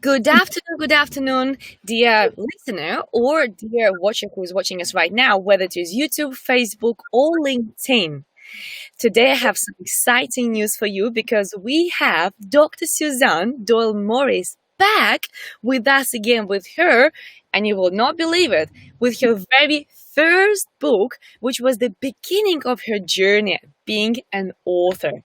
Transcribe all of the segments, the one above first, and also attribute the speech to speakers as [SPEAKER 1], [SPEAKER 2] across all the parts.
[SPEAKER 1] Good afternoon, dear listener or dear watcher who is watching us right now, whether it is YouTube, Facebook, or LinkedIn. Today I have some exciting news for you because we have Dr. Suzanne Doyle-Morris back with us again with her, and you will not believe it, with her very first book, which was the beginning of her journey being an author.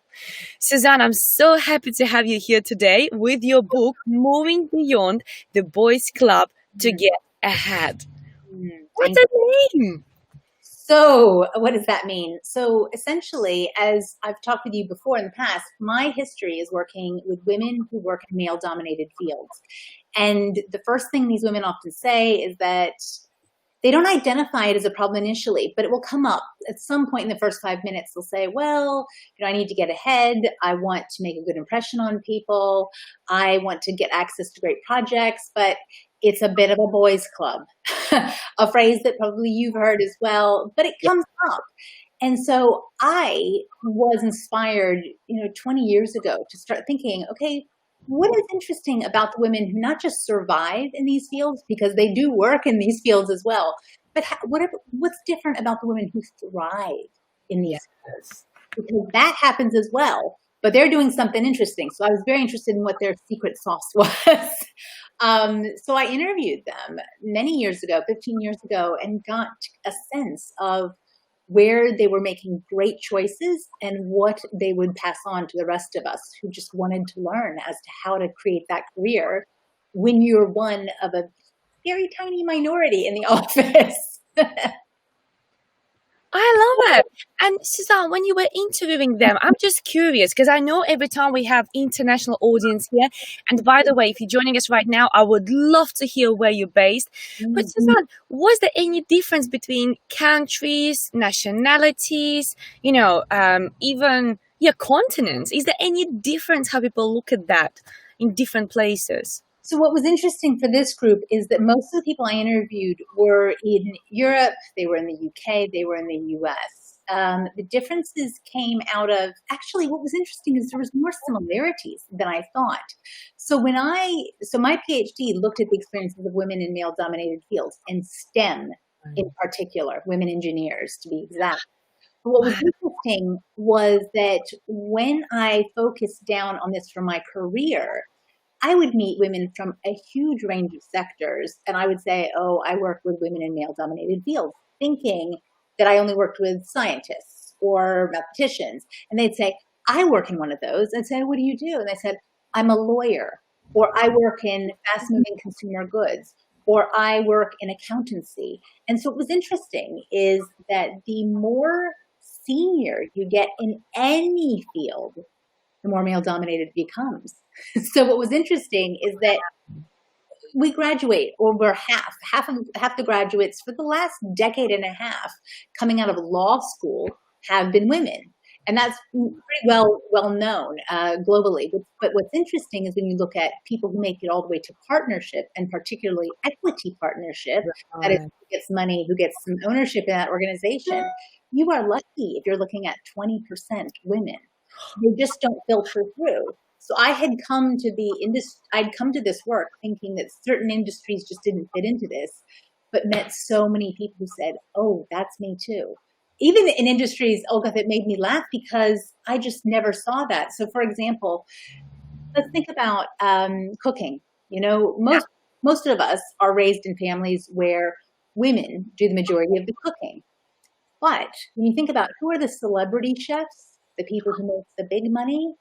[SPEAKER 1] Suzanne, I'm so happy to have you here today with your book, Moving Beyond the Boys Club to Get Ahead. What's
[SPEAKER 2] Thank
[SPEAKER 1] the name?
[SPEAKER 2] So what does that mean? So essentially, as I've talked with you before in the past, my history is working with women who work in male-dominated fields. And the first thing these women often say is that they don't identify it as a problem initially, but it will come up at some point in the first 5 minutes. They'll say, well, I need to get ahead. I want to make a good impression on people. I want to get access to great projects, but it's a bit of a boys' club, a phrase that probably you've heard as well, but it comes up. And so I was inspired, 20 years ago to start thinking, okay, what is interesting about the women who not just survive in these fields, because they do work in these fields as well, but what's different about the women who thrive in these fields? Because that happens as well, but they're doing something interesting. So I was very interested in what their secret sauce was. So I interviewed them many years ago, 15 years ago, and got a sense of where they were making great choices and what they would pass on to the rest of us who just wanted to learn as to how to create that career when you're one of a very tiny minority in the office.
[SPEAKER 1] I love it. And Suzanne, when you were interviewing them, I'm just curious because I know every time we have international audience here. And by the way, if you're joining us right now, I would love to hear where you're based. But Suzanne, was there any difference between countries, nationalities, even continents? Is there any difference how people look at that in different places?
[SPEAKER 2] So what was interesting for this group is that most of the people I interviewed were in Europe, they were in the UK, they were in the US. The differences came out of, actually what was interesting is there was more similarities than I thought. So my PhD looked at the experiences of women in male-dominated fields and STEM in particular, women engineers to be exact. But what was interesting was that when I focused down on this for my career, I would meet women from a huge range of sectors, and I would say, oh, I work with women in male-dominated fields, thinking that I only worked with scientists or mathematicians. And they'd say, I work in one of those. I'd say, what do you do? And they said, I'm a lawyer, or I work in fast-moving consumer goods, or I work in accountancy. And so what was interesting is that the more senior you get in any field, the more male-dominated it becomes. So what was interesting is that we graduate, or we're half the graduates for the last decade and a half coming out of law school have been women. And that's pretty well known globally. But what's interesting is when you look at people who make it all the way to partnership, and particularly equity partnership, that is, who gets money, who gets some ownership in that organization, you are lucky if you're looking at 20% women. They just don't filter through. So I had come to I'd come to this work thinking that certain industries just didn't fit into this, but met so many people who said, oh, that's me too. Even in industries, Olga, that made me laugh because I just never saw that. So for example, let's think about cooking. Most of us are raised in families where women do the majority of the cooking. But when you think about who are the celebrity chefs, the people who make the big money,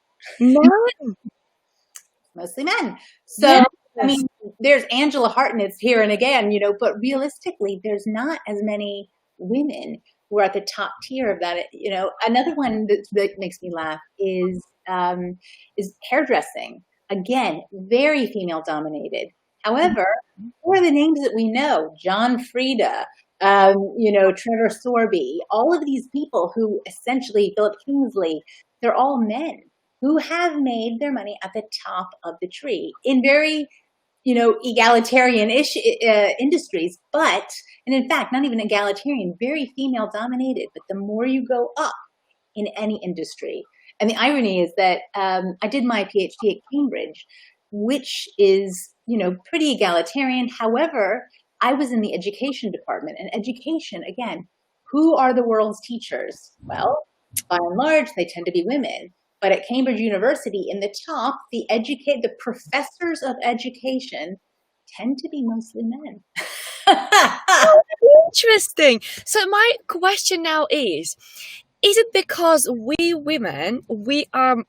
[SPEAKER 2] mostly men. So, yes. I mean, there's Angela Hartnett's here and again, but realistically, there's not as many women who are at the top tier of that. Another one that makes me laugh is hairdressing. Again, very female dominated. However, who are the names that we know? John Frieda, Trevor Sorby, all of these people who essentially, Philip Kingsley, they're all men who have made their money at the top of the tree in very, egalitarian industries, and in fact, not even egalitarian, very female dominated. But the more you go up in any industry, and the irony is that I did my PhD at Cambridge, which is, pretty egalitarian. However, I was in the education department, and education, again, who are the world's teachers? Well, by and large, they tend to be women. But at Cambridge University, in the top, the professors of education tend to be mostly men.
[SPEAKER 1] Interesting. So my question now is it because we women, we are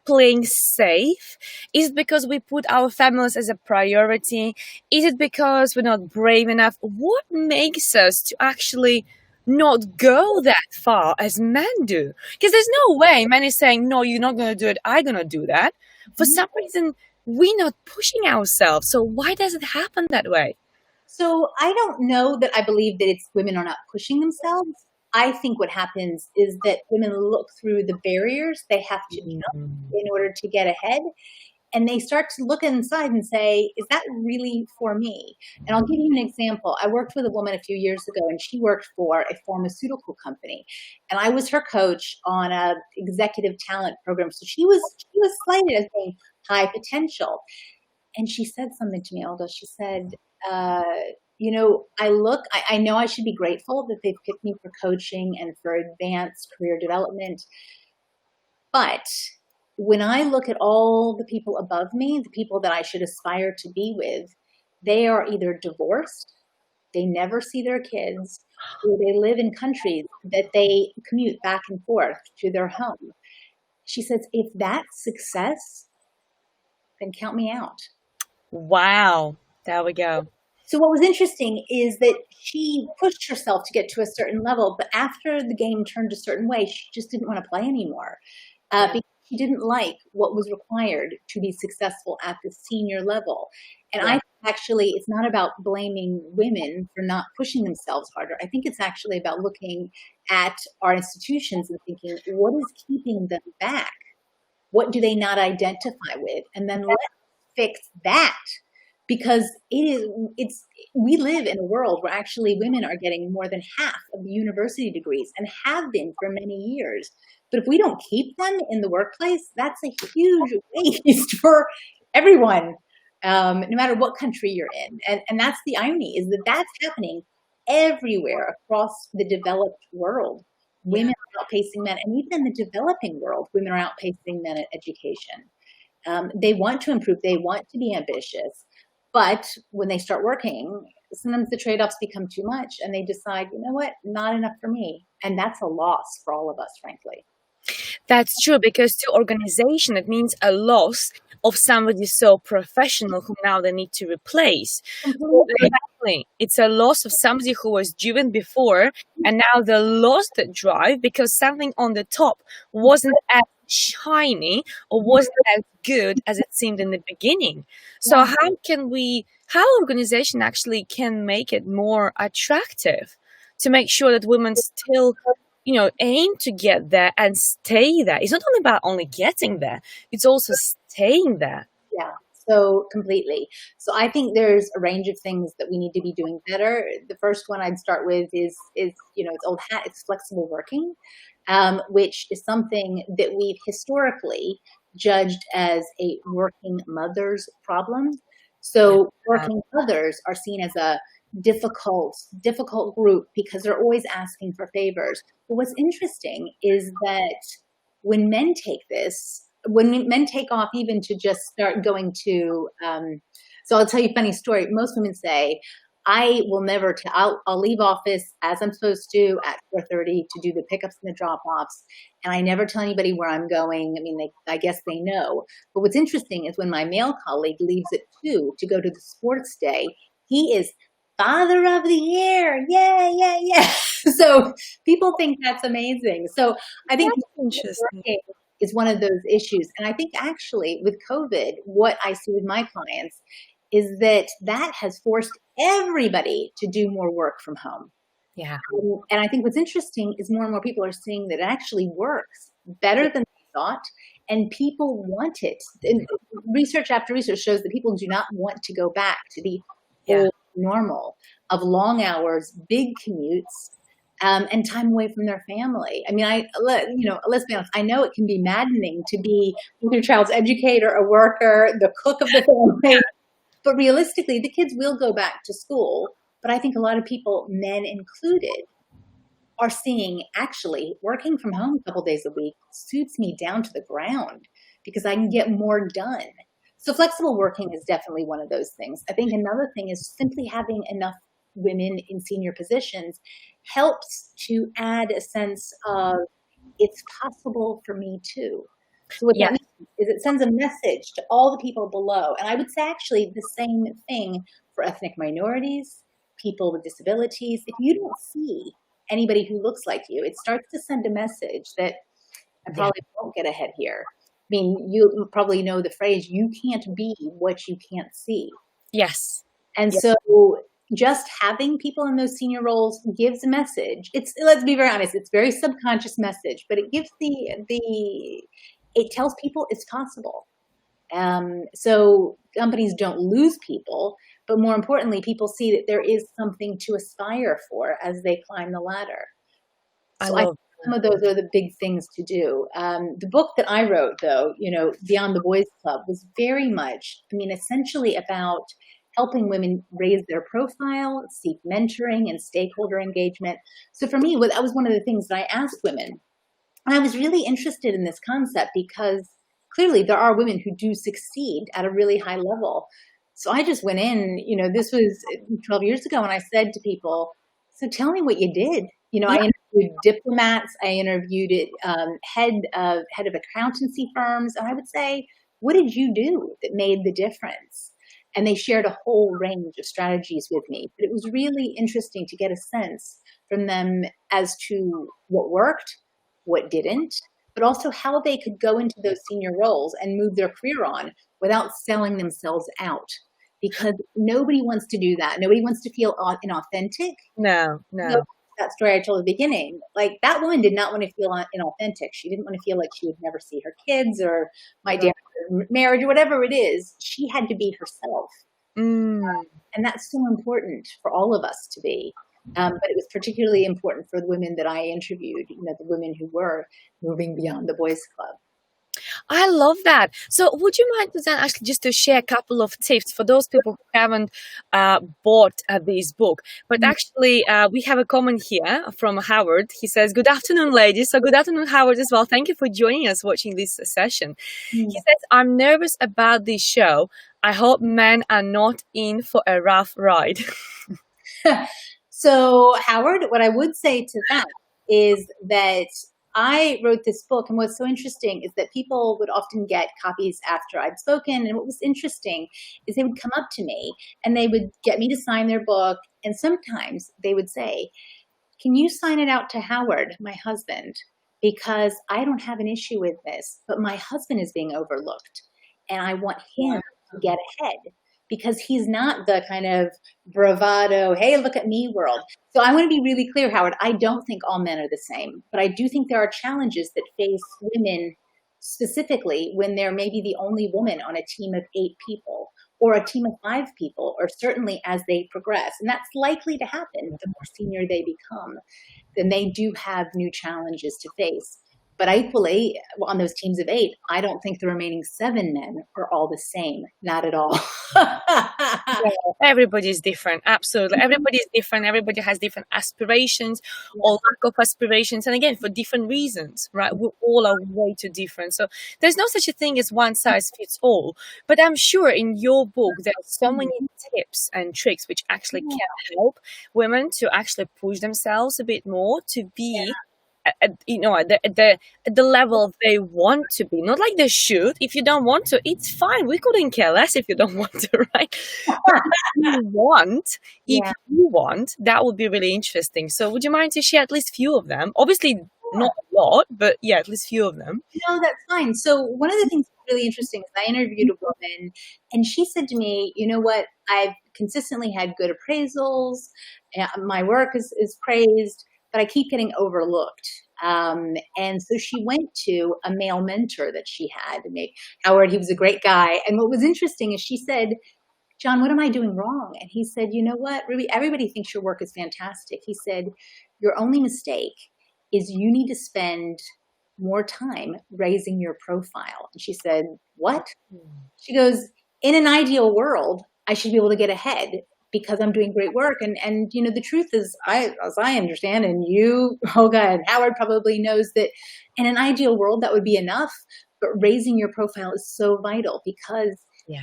[SPEAKER 1] playing safe? Is it because we put our families as a priority? Is it because we're not brave enough? What makes us to actually not go that far as men do? Because there's no way men is saying, no, you're not going to do it, I'm going to do that. For some reason, we're not pushing ourselves. So why does it happen that way?
[SPEAKER 2] So I don't know that I believe that it's women are not pushing themselves. I think what happens is that women look through the barriers they have to jump in order to get ahead. And they start to look inside and say, is that really for me? And I'll give you an example. I worked with a woman a few years ago, and she worked for a pharmaceutical company. And I was her coach on a executive talent program. So she was cited as being high potential. And she said something to me, Olga. She said, I know I should be grateful that they've picked me for coaching and for advanced career development. But when I look at all the people above me, the people that I should aspire to be with, they are either divorced, they never see their kids, or they live in countries that they commute back and forth to their home. She says, if that's success, then count me out.
[SPEAKER 1] Wow. There we go.
[SPEAKER 2] So what was interesting is that she pushed herself to get to a certain level, but after the game turned a certain way, she just didn't want to play anymore because she didn't like what was required to be successful at the senior level. And I think actually it's not about blaming women for not pushing themselves harder. I think it's actually about looking at our institutions and thinking, what is keeping them back? What do they not identify with? And then let's fix that. Because we live in a world where actually women are getting more than half of the university degrees and have been for many years. But if we don't keep them in the workplace, that's a huge waste for everyone, no matter what country you're in. And that's the irony, is that that's happening everywhere across the developed world. Women are outpacing men, and even in the developing world, women are outpacing men at education. They want to improve, they want to be ambitious. But when they start working, sometimes the trade-offs become too much and they decide, you know what, not enough for me. And that's a loss for all of us, frankly.
[SPEAKER 1] That's true, because to organization, it means a loss of somebody so professional who now they need to replace. Exactly. It's a loss of somebody who was driven before, and now they lost the drive because something on the top wasn't as shiny or wasn't as good as it seemed in the beginning. So how organization actually can make it more attractive to make sure that women still aim to get there and stay there? It's not only about only getting there, it's also staying there.
[SPEAKER 2] Yeah, so completely. So I think there's a range of things that we need to be doing better. The first one I'd start with is it's old hat, it's flexible working, which is something that we've historically judged as a working mother's problem. So working mothers are seen as a difficult group because they're always asking for favors. But what's interesting is that when men take off even to just start going to, so I'll tell you a funny story. Most women say, I will never, I'll leave office as I'm supposed to at 4:30 to do the pickups and the drop-offs. And I never tell anybody where I'm going. I mean, I guess they know. But what's interesting is when my male colleague leaves at 2 to go to the sports day, he is Father of the Year. Yeah. So people think that's amazing. So I think
[SPEAKER 1] interesting
[SPEAKER 2] is one of those issues. And I think actually with COVID, what I see with my clients is that has forced everybody to do more work from home.
[SPEAKER 1] Yeah.
[SPEAKER 2] And I think what's interesting is more and more people are seeing that it actually works better than they thought, and people want it. And research after research shows that people do not want to go back to the old normal of long hours, big commutes, and time away from their family. I mean, let's be honest, I know it can be maddening to be your child's educator, a worker, the cook of the family. But realistically, the kids will go back to school. But I think a lot of people, men included, are seeing actually working from home a couple days a week suits me down to the ground because I can get more done. So flexible working is definitely one of those things. I think another thing is simply having enough women in senior positions helps to add a sense of it's possible for me too. So what
[SPEAKER 1] Yeah.
[SPEAKER 2] that means is it sends a message to all the people below. And I would say actually the same thing for ethnic minorities, people with disabilities. If you don't see anybody who looks like you, it starts to send a message that I
[SPEAKER 1] Yeah.
[SPEAKER 2] probably won't get ahead here. I mean, you probably know the phrase, you can't be what you can't see.
[SPEAKER 1] Yes.
[SPEAKER 2] And
[SPEAKER 1] Yeah.
[SPEAKER 2] so just having people in those senior roles gives a message. It's, let's be very honest, it's very subconscious message, but it gives it tells people it's possible. So companies don't lose people, but more importantly, people see that there is something to aspire for as they climb the ladder.
[SPEAKER 1] I
[SPEAKER 2] So I think
[SPEAKER 1] love
[SPEAKER 2] some of those are the big things to do. The book that I wrote, though, Beyond the Boys Club, was very much, I mean, essentially about helping women raise their profile, seek mentoring and stakeholder engagement. So for me, that was one of the things that I asked women. And I was really interested in this concept because clearly there are women who do succeed at a really high level. So I just went in, this was 12 years ago, and I said to people, so tell me what you did. I
[SPEAKER 1] Yeah.
[SPEAKER 2] interviewed diplomats, I interviewed head of accountancy firms, and I would say, what did you do that made the difference? And they shared a whole range of strategies with me. But it was really interesting to get a sense from them as to what worked, what didn't, but also how they could go into those senior roles and move their career on without selling themselves out. Because nobody wants to do that. Nobody wants to feel inauthentic.
[SPEAKER 1] No.
[SPEAKER 2] That story I told at the beginning, like that woman did not want to feel inauthentic. She didn't want to feel like she would never see her kids or might damage her marriage or whatever it is. She had to be herself. And that's so important for all of us to be. But it was particularly important for the women that I interviewed, the women who were moving beyond the boys' club.
[SPEAKER 1] I love that. So would you mind, Suzanne, actually just to share a couple of tips for those people who haven't bought this book? But actually, we have a comment here from Howard. He says, good afternoon, ladies. So good afternoon, Howard, as well. Thank you for joining us watching this session. He says, I'm nervous about this show. I hope men are not in for a rough ride.
[SPEAKER 2] So, Howard, what I would say to that is that I wrote this book, and what's so interesting is that people would often get copies after I'd spoken, and what was interesting is they would come up to me and they would get me to sign their book, and sometimes they would say, can you sign it out to Howard, my husband, because I don't have an issue with this, but my husband is being overlooked, and I want him to get ahead. Because he's not the kind of bravado, hey, look at me world. So I want to be really clear, Howard, I don't think all men are the same, but I do think there are challenges that face women specifically when they're maybe the only woman on a team of 8 people or a team of 5 people, or certainly as they progress. And that's likely to happen the more senior they become. Then they do have new challenges to face. But equally, on those teams of 8, I don't think the remaining 7 men are all the same. Not at all.
[SPEAKER 1] Everybody's different. Absolutely. Everybody's different. Everybody has different aspirations or lack of aspirations. And again, for different reasons, right? We all are way too different. So there's no such a thing as one size fits all. But I'm sure in your book, there are so many tips and tricks which actually can help women to actually push themselves a bit more to be at the level they want to be, not like they should. If you don't want to, it's fine. We couldn't care less if you don't want to, right? But if you want, that would be really interesting. So would you mind to share at least few of them? Obviously not a lot, but at least few of them.
[SPEAKER 2] No, that's fine. So one of the things that's really interesting is I interviewed a woman, and she said to me, you know what, I've consistently had good appraisals, my work is praised, but I keep getting overlooked. And so she went to a male mentor that she had. Howard, he was a great guy. And what was interesting is she said, John, what am I doing wrong? And he said, you know what, Ruby, everybody thinks your work is fantastic. He said, your only mistake is you need to spend more time raising your profile. And she said, what? She goes, in an ideal world, I should be able to get ahead because I'm doing great work. And you know, the truth is, as I understand, and you, Olga, and Howard probably knows that in an ideal world, that would be enough. But raising your profile is so vital, because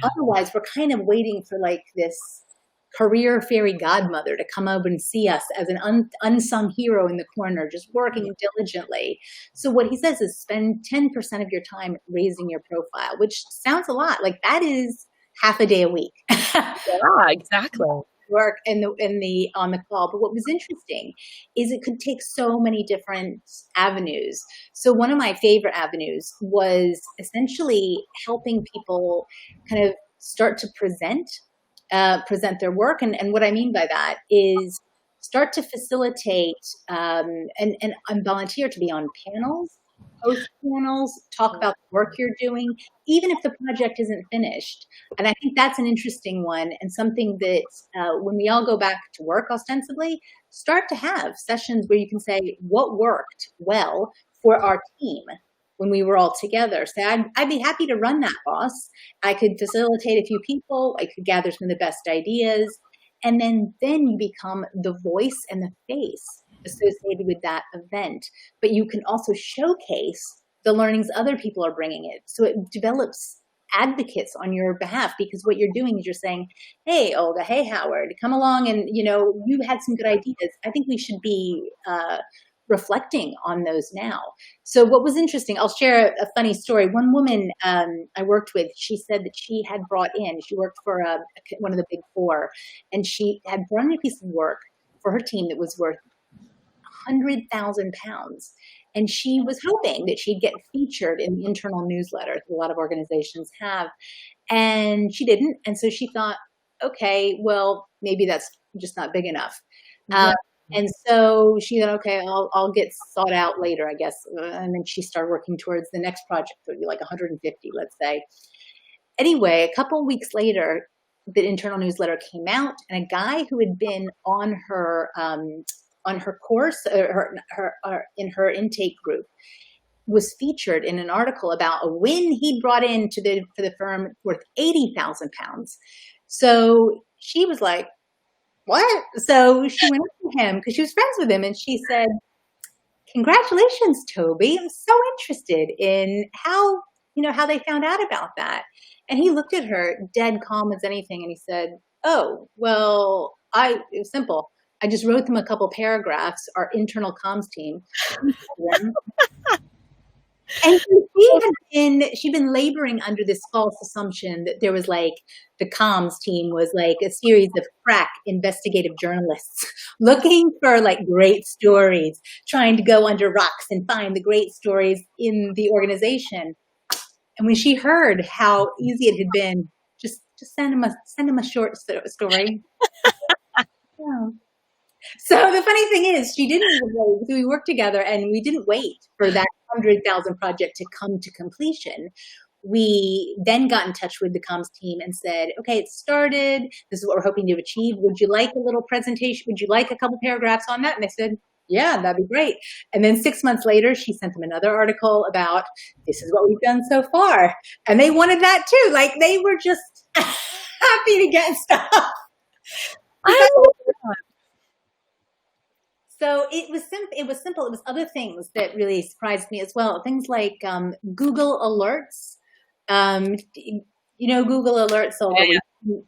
[SPEAKER 2] otherwise we're kind of waiting for like this career fairy godmother to come over and see us as an unsung hero in the corner, just working diligently. So what he says is spend 10% of your time raising your profile, which sounds a lot. Like that is half a day a week.
[SPEAKER 1] Yeah, exactly.
[SPEAKER 2] Work on the call. But what was interesting is it could take so many different avenues. So one of my favorite avenues was essentially helping people kind of start to present their work. And what I mean by that is start to facilitate and volunteer to be on panels, host panels, talk about the work you're doing, even if the project isn't finished. And I think that's an interesting one, and something that when we all go back to work ostensibly, start to have sessions where you can say what worked well for our team when we were all together. So I'd be happy to run that, boss. I could facilitate a few people. I could gather some of the best ideas. And then you become the voice and the face associated with that event. But you can also showcase the learnings other people are bringing it. So it develops advocates on your behalf, because what you're doing is you're saying, hey, Olga, hey, Howard, come along. And, you know, you had some good ideas. I think we should be reflecting on those now. So what was interesting, I'll share a funny story. One woman I worked with, she said that she had brought in, she worked for one of the big four, and she had brought in a piece of work for her team that was worth £100,000. And she was hoping that she'd get featured in the internal newsletter that a lot of organizations have. And she didn't. And so she thought, okay, well, maybe that's just not big enough. And so she thought, okay, I'll get sought out later, I guess. And then she started working towards the next project. It would be like 150, let's say. Anyway, a couple of weeks later, the internal newsletter came out, and a guy who had been on her course, in her intake group, was featured in an article about a win he brought in for the firm worth £80,000. So she was like, what? So she went up to him because she was friends with him, and she said, congratulations, Toby. I'm so interested in how they found out about that. And he looked at her dead calm as anything, and he said, oh, well, it was simple. I just wrote them a couple paragraphs, our internal comms team. And she'd been laboring under this false assumption that there was like the comms team was like a series of crack investigative journalists looking for like great stories, trying to go under rocks and find the great stories in the organization. And when she heard how easy it had been, just send him a short story. Yeah. So the funny thing is, she didn't even wait. So we worked together, and we didn't wait for that 100,000 project to come to completion. We then got in touch with the comms team and said, okay, it started. This is what we're hoping to achieve. Would you like a little presentation? Would you like a couple paragraphs on that? And they said, yeah, that'd be great. And then 6 months later, she sent them another article about, this is what we've done so far. And they wanted that too. Like, they were just happy to get stuff.
[SPEAKER 1] I love that.
[SPEAKER 2] So it was simple. It was other things that really surprised me as well. Things like Google Alerts. Google Alerts. So we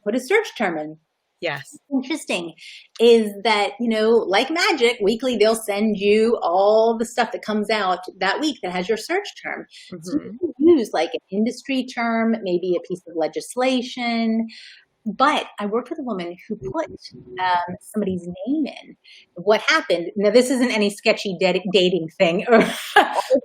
[SPEAKER 2] put a search term in.
[SPEAKER 1] Yes.
[SPEAKER 2] Interesting is that, like magic, weekly they'll send you all the stuff that comes out that week that has your search term. Mm-hmm. So you can use like an industry term, maybe a piece of legislation. But I worked with a woman who put somebody's name in. What happened? Now, this isn't any sketchy dating thing.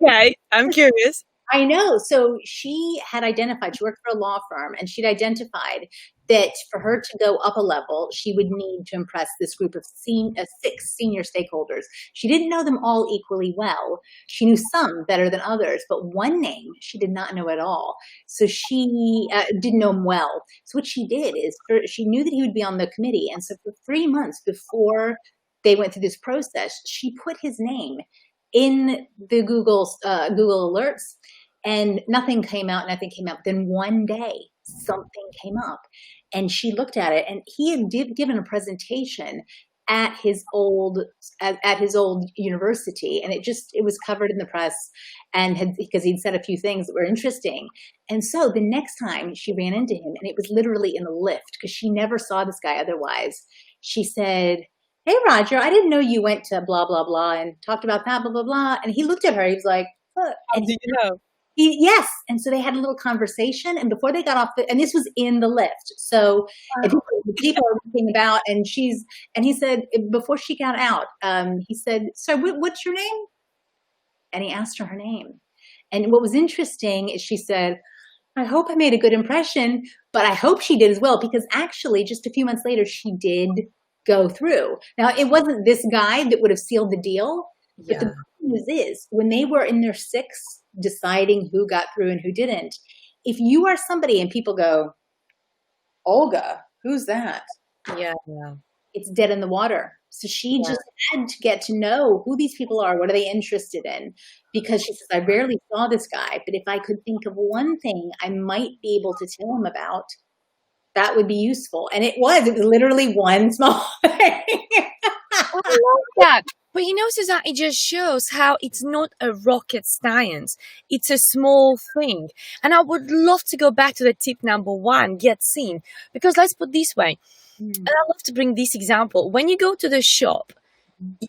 [SPEAKER 1] Okay, I'm curious.
[SPEAKER 2] I know. So she had identified, she worked for a law firm, and she'd identified that for her to go up a level, she would need to impress this group of 6 senior stakeholders. She didn't know them all equally well. She knew some better than others, but one name she did not know at all. So she didn't know him well. So what she did is she knew that he would be on the committee. And so for 3 months before they went through this process, she put his name in the Google Alerts, and nothing came out. Then one day something came up. And she looked at it, and he had given a presentation at his old university, and it was covered in the press, and because he'd said a few things that were interesting. And so the next time she ran into him, and it was literally in a lift because she never saw this guy otherwise, she said, "Hey, Roger, I didn't know you went to blah blah blah and talked about that blah blah blah." And he looked at her, he was like, "What?"
[SPEAKER 1] How
[SPEAKER 2] And
[SPEAKER 1] do you know?
[SPEAKER 2] yes. And so they had a little conversation, and before they got off and this was in the lift. So if people are looking about, and he said, before she got out, he said, "So what's your name?" And he asked her name. And what was interesting is she said, "I hope I made a good impression, but I hope she did as well," because actually just a few months later, she did go through. Now, it wasn't this guy that would have sealed the deal, but the good news is when they were in their sixth deciding who got through and who didn't, if you are somebody and people go, "Olga, who's that?"
[SPEAKER 1] Yeah.
[SPEAKER 2] It's dead in the water. So she just had to get to know who these people are. What are they interested in? Because she says, "I rarely saw this guy, but if I could think of one thing I might be able to tell him about, that would be useful." And it was literally one small thing.
[SPEAKER 1] I love that. But Suzanne, it just shows how it's not a rocket science. It's a small thing. And I would love to go back to the tip number 1, get seen. Because let's put it this way. And I love to bring this example. When you go to the shop,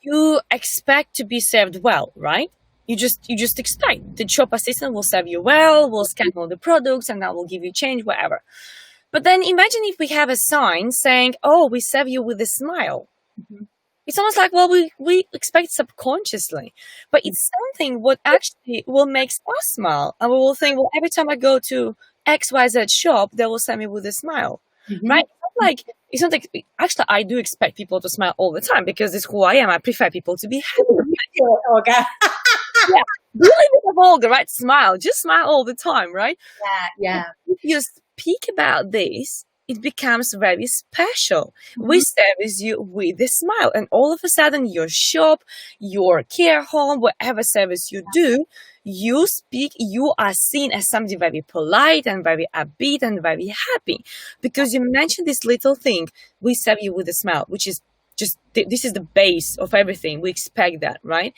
[SPEAKER 1] you expect to be served well, right? You just expect the shop assistant will serve you well, will scan all the products, and that will give you change, whatever. But then imagine if we have a sign saying, "Oh, we serve you with a smile." It's almost like, well, we expect subconsciously, but it's something what actually will make us smile. And we will think, well, every time I go to XYZ shop, they will serve me with a smile, right? It's not like, actually, I do expect people to smile all the time because it's who I am. I prefer people to be happy.
[SPEAKER 2] Okay.
[SPEAKER 1] Yeah. Really bit of Olga, right? Smile. Just smile all the time, right?
[SPEAKER 2] Yeah.
[SPEAKER 1] If you speak about this, it becomes very special. We service you with a smile, and all of a sudden your shop, your care home, whatever service you do, you are seen as somebody very polite and very upbeat and very happy because you mentioned this little thing. We serve you with a smile, which is just, this is the base of everything. We expect that, right?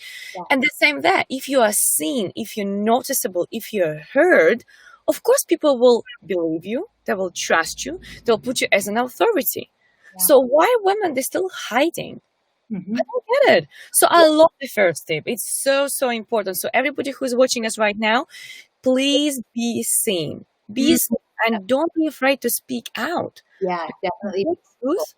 [SPEAKER 1] And the same there, if you are seen, if you're noticeable, if you're heard, of course, people will believe you. They will trust you. They'll put you as an authority. So why women, they're still hiding? I don't get it. So I love the first tip. It's so, so important. So everybody who's watching us right now, please be seen. Be seen, and don't be afraid to speak out.
[SPEAKER 2] Yeah, definitely.
[SPEAKER 1] Your truth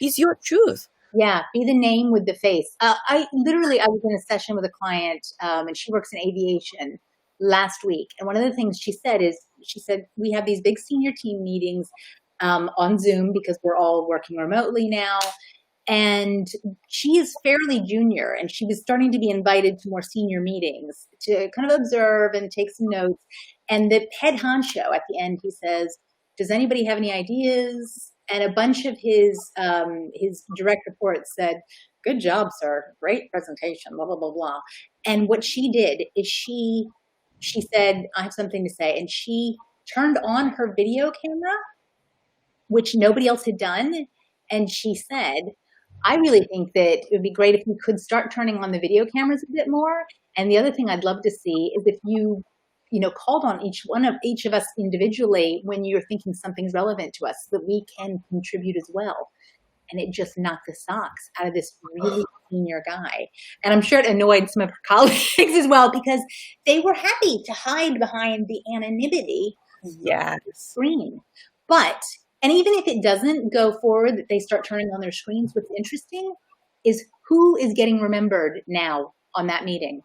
[SPEAKER 1] is your truth.
[SPEAKER 2] Yeah, be the name with the face. I was in a session with a client, and she works in aviation last week. And one of the things she said, we have these big senior team meetings on Zoom because we're all working remotely now. And she is fairly junior, and she was starting to be invited to more senior meetings to kind of observe and take some notes. And the head honcho at the end, he says, "Does anybody have any ideas?" And a bunch of his direct reports said, "Good job, sir. Great presentation, blah, blah, blah, blah." And what she did is she said, "I have something to say." And she turned on her video camera, which nobody else had done. And she said, "I really think that it would be great if we could start turning on the video cameras a bit more. And the other thing I'd love to see is if you called on each of us individually when you're thinking something's relevant to us, so that we can contribute as well." And it just knocked the socks out of this really senior guy. And I'm sure it annoyed some of her colleagues as well, because they were happy to hide behind the anonymity of the screen. And even if it doesn't go forward, that they start turning on their screens, what's interesting is who is getting remembered now on that meeting.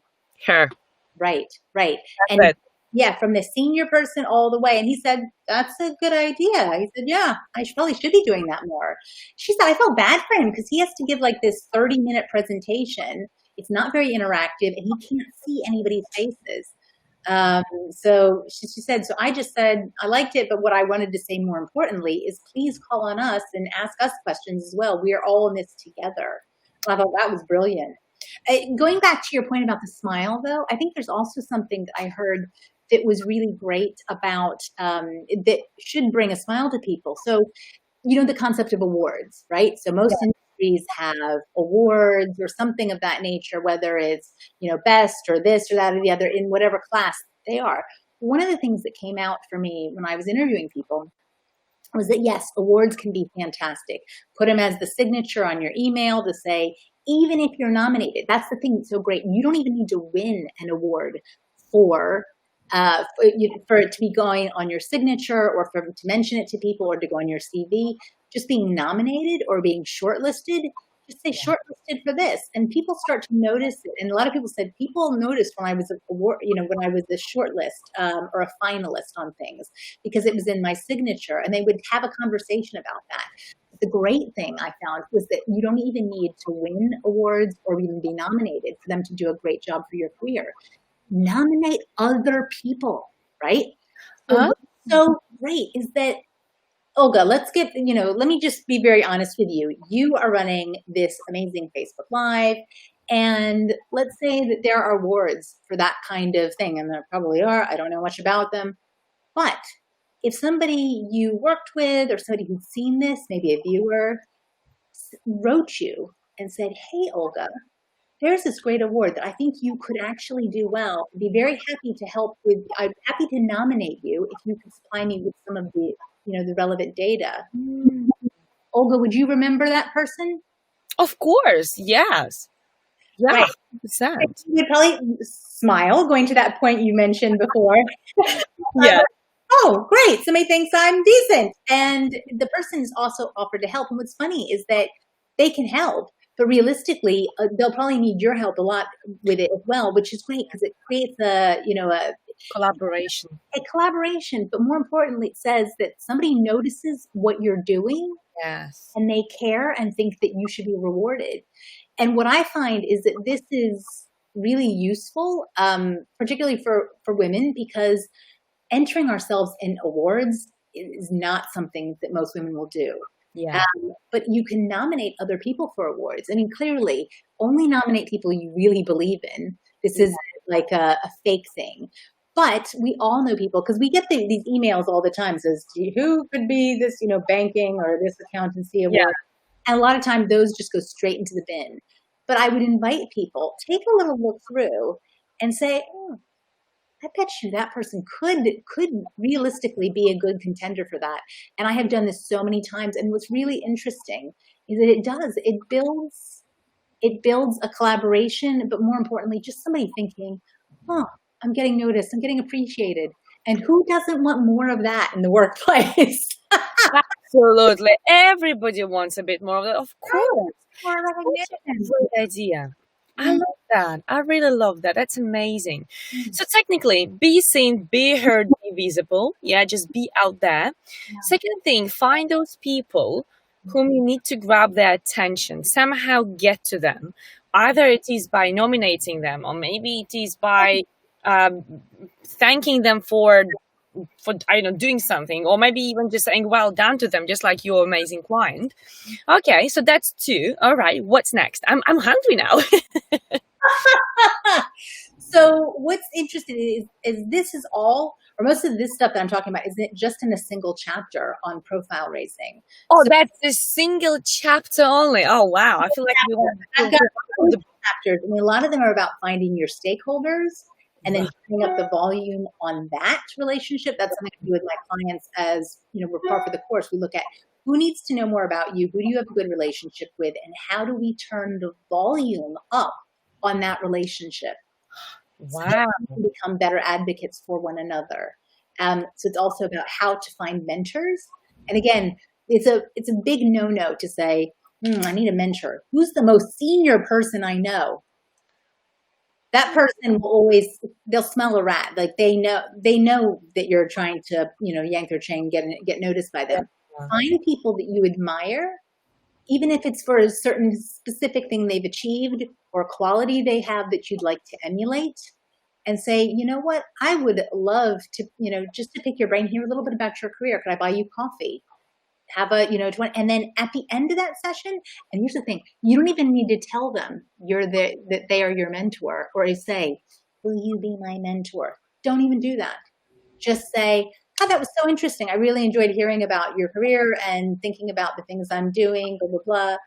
[SPEAKER 1] Her.
[SPEAKER 2] Right.
[SPEAKER 1] That's
[SPEAKER 2] And
[SPEAKER 1] it.
[SPEAKER 2] yeah, from the senior person all the way. And he said, "That's a good idea." He said, "Yeah, I probably should be doing that more." She said, "I felt bad for him because he has to give like this 30-minute presentation. It's not very interactive, and he can't see anybody's faces." So she said, "So I just said, I liked it, but what I wanted to say more importantly is please call on us and ask us questions as well. We are all in this together." And I thought that was brilliant. Going back to your point about the smile, though, I think there's also something that I heard that was really great about that should bring a smile to people. So the concept of awards, right? So most industries have awards or something of that nature, whether it's, best or this or that or the other in whatever class they are. One of the things that came out for me when I was interviewing people was that, yes, awards can be fantastic. Put them as the signature on your email to say, even if you're nominated, that's the thing that's so great. You don't even need to win an award for it to be going on your signature or to mention it to people or to go on your CV. Just being nominated or being shortlisted, just say shortlisted for this, and people start to notice it. And a lot of people said people noticed when I was when I was a shortlist or a finalist on things because it was in my signature, and they would have a conversation about that. The great thing I found was that you don't even need to win awards or even be nominated for them to do a great job for your career. Nominate other people, right? So what's so great is that, Olga, let me just be very honest with you. You are running this amazing Facebook Live, and let's say that there are awards for that kind of thing, and there probably are. I don't know much about them. But if somebody you worked with or somebody who's seen this, maybe a viewer, wrote you and said, hey, Olga, there's this great award that I think you could actually do well. I'd be very happy to help with. I'm happy to nominate you if you could supply me with some of the, the relevant data. Olga, would you remember that person?
[SPEAKER 1] Of course, yes. Yeah,
[SPEAKER 2] right.
[SPEAKER 1] 100%.
[SPEAKER 2] You would probably smile going to that point you mentioned before.
[SPEAKER 1] Yeah.
[SPEAKER 2] Oh, great. Somebody thinks I'm decent. And the person is also offered to help. And what's funny is that they can help. But realistically, they'll probably need your help a lot with it as well, which is great because it creates a
[SPEAKER 1] collaboration.
[SPEAKER 2] A collaboration, but more importantly, it says that somebody notices what you're doing,
[SPEAKER 1] yes,
[SPEAKER 2] and they care and think that you should be rewarded. And what I find is that this is really useful, particularly for women, because entering ourselves in awards is not something that most women will do.
[SPEAKER 1] Yeah.
[SPEAKER 2] But you can nominate other people for awards. I mean, clearly, only nominate people you really believe in. This is like a fake thing. But we all know people, because we get these emails all the time, says, who could be this, banking or this accountancy award? Yeah. And a lot of times those just go straight into the bin. But I would invite people, take a little look through and say, I bet you that person could realistically be a good contender for that. And I have done this so many times. And what's really interesting is that it builds a collaboration, but more importantly, just somebody thinking, I'm getting noticed, I'm getting appreciated. And who doesn't want more of that in the workplace?
[SPEAKER 1] Absolutely. Everybody wants a bit more of that, of course. More recognition. Great idea. I love that. I really love that. That's amazing. So technically, be seen, be heard, be visible. Yeah, just be out there. Yeah. Second thing, find those people whom you need to grab their attention, somehow get to them. Either it is by nominating them, or maybe it is by thanking them for doing something, or maybe even just saying well done to them, just like your amazing client. Okay, so that's 2. All right, what's next? I'm hungry now.
[SPEAKER 2] So what's interesting is this is all, or most of this stuff that I'm talking about, isn't just in a single chapter on profile raising.
[SPEAKER 1] Oh, so that's a single chapter only. Oh wow, I feel like
[SPEAKER 2] I've got chapters. I mean, a lot of them are about finding your stakeholders and then turning up the volume on that relationship. That's something I do with my clients as, we're part of the course. We look at who needs to know more about you, who do you have a good relationship with, and how do we turn the volume up on that relationship? Wow. So that we can become better advocates for one another. So it's also about how to find mentors. And again, it's a big no-no to say, I need a mentor. Who's the most senior person I know? That person will always, they'll smell a rat. Like they know that you're trying to, yank their chain, get noticed by them. Yeah. Find people that you admire, even if it's for a certain specific thing they've achieved or quality they have that you'd like to emulate, and say, you know what, I would love to, just to pick your brain, hear a little bit about your career. Could I buy you coffee? Have a, and then at the end of that session, and here's the thing, you don't even need to tell them that they are your mentor, or say, will you be my mentor? Don't even do that. Just say, thought that was so interesting. I really enjoyed hearing about your career and thinking about the things I'm doing, blah, blah, blah.